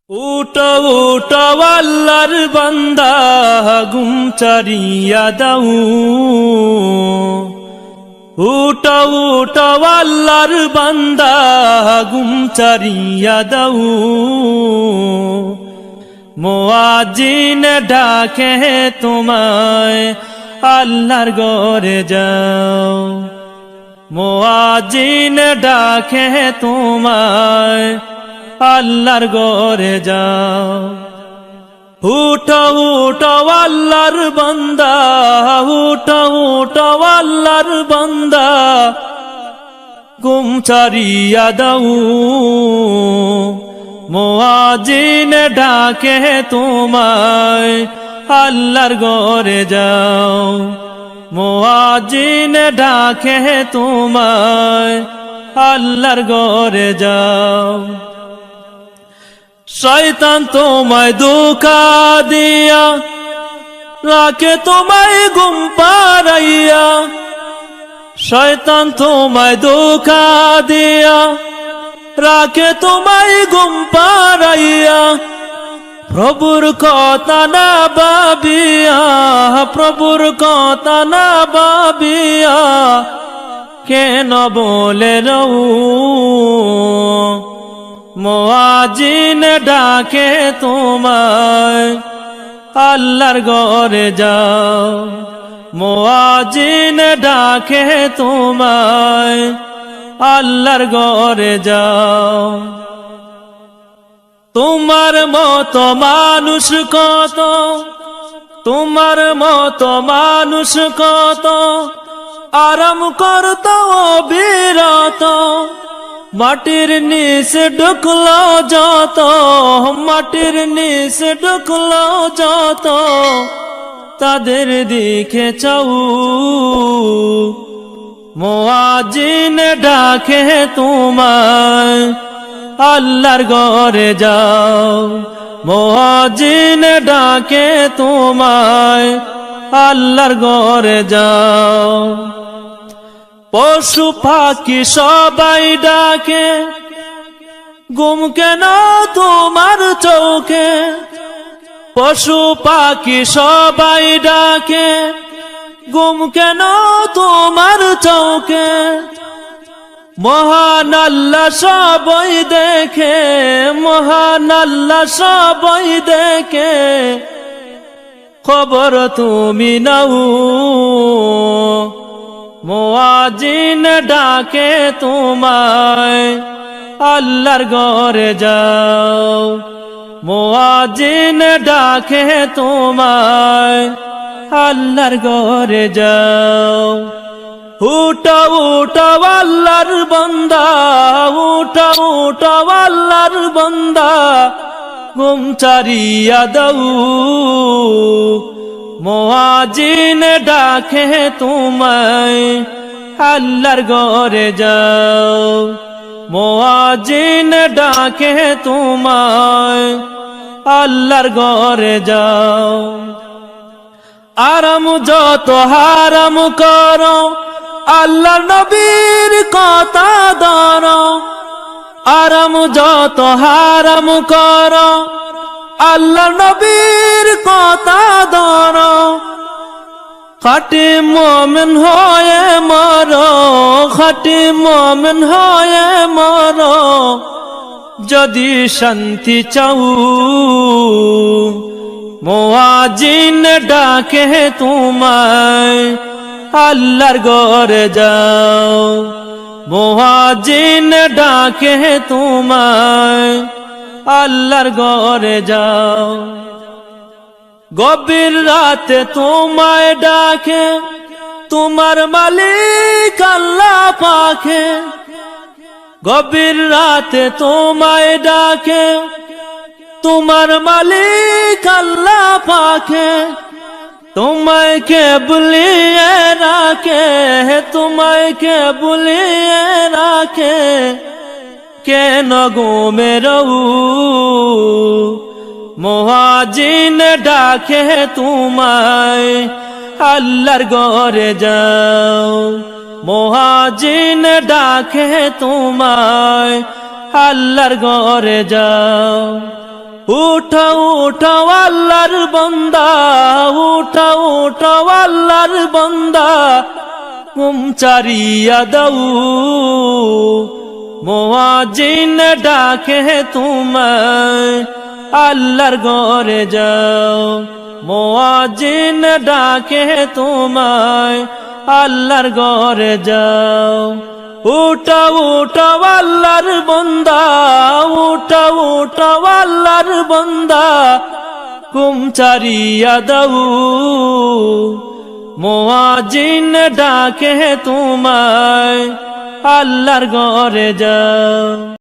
উটো উটো আল্লাহর বান্দা গুম চারিয়া দাও। উটো উটো আল্লাহর বান্দা গুম চারিয়া দাও। মুয়াজ্জিন ডাকে তোমায় আল্লাহর ঘরে যাও। মুয়াজ্জিন ডাকে তোমায় আল্লাহর ঘরে যাও। উঠো উঠো আল্লাহর বান্দা, উঠো উঠো আল্লাহর বান্দা ঘুম ছাড়িয়া দাও। মুয়াজ্জিন ডাকে তোমায় আল্লাহর ঘরে যাও। মুয়াজ্জিন ডাকে তোমায় আল্লাহর ঘরে যাও। শয়তান তোমায় ধোঁকা দিয়া রাখে তোমায় ঘুম পাড়াইয়া। শয়তান তোমায় ধোঁকা দিয়া রাখে তোমায় ঘুম পাড়াইয়া। প্রভুর কথা না ভাবিয়া, প্রভুর কথা না ভাবিয়া কেন বলে রও। মুয়াজ্জিন ডাকে তোমায় আল্লাহর ঘরে যাও। মুয়াজ্জিন ডাকে তোমায় আল্লাহর ঘরে যাও। তোমার মতো মানুষ কত, তোমার মতো মানুষ কত আরাম করত অবিরত। মাটির নিচে ঢুকলো যত, মাটির নিচে ঢুকলো যত তাদের দিকে চাও। মুয়াজ্জিন ডাকে তোমায় আল্লাহর ঘরে যাও। মুয়াজ্জিন ডাকে তোমায় আল্লাহর ঘরে যাও। পশু পাখি সবাই ডাকে ঘুম কেন তোমার চোখে। পশু পাখি সবাই ডাকে ঘুম কেন তোমার চোখে। মহান আল্লাহ সবাই দেখে, মহান আল্লাহ সবাই দেখে খবর তুমি নাও। মুয়াজ্জিন ডাকে তোমায় আল্লাহর ঘরে যাও। মুয়াজ্জিন ডাকে তোমায় আল্লাহর ঘরে যাও। উঠো উঠো আল্লাহর বান্দা, উঠো উঠো আল্লাহর বান্দা ঘুম ছাড়িয়া দাও। মুয়াজ্জিন ডাকে তোমায় আল্লাহর ঘরে যাও। মুয়াজ্জিন ডাকে তোমায় আল্লাহর ঘরে যাও। আরাম যত হারাম করো আল্লাহর নবীর কথা ধরো। আরাম যত হারাম করো আল্লাহর নবীর কথা ধরো। খাঁটি মুমিন হয়ে মরো, খাঁটি মুমিন হয়ে মরো যদি শান্তি চাও। মুয়াজ্জিন ডাকে তোমায় আল্লাহর ঘরে যাও। মুয়াজ্জিন ডাকে তোমায় আল্লাহর ঘরে যাও। গভীর রাতে তোমায় ডাকে তোমার মালিক আল্লাহ পাকে। গভীর রাতে তোমায় ডাকে তোমার মালিক আল্লাহ পাকে। তোমায় কে বুলিয়ে রাখে, তোমায় কে বুলিয়ে রাখে কেন ঘুমে রও। মুয়াজ্জিন ডাকে তোমায় আল্লাহর ঘরে যাও। মুয়াজ্জিন ডাকে তোমায় আল্লাহর ঘরে যাও। উঠাও উঠাও আল্লাহর বান্দা, উঠাও উঠাও আল্লাহর বান্দা, ঘুম চারিয়া দাও, মুয়াজ্জিন ডাকে তোমায়, আল্লাহর ঘরে যাও, মুয়াজ্জিন ডাকে তোমায়, আল্লাহর ঘরে যাও। উঠাও উঠাও আল্লাহর বান্দা, উঠাও উঠাও আল্লাহর বান্দা, ঘুম চারিয়া দাও, মুয়াজ্জিন ডাকে তোমায়, আল্লাহর ঘরে যাও।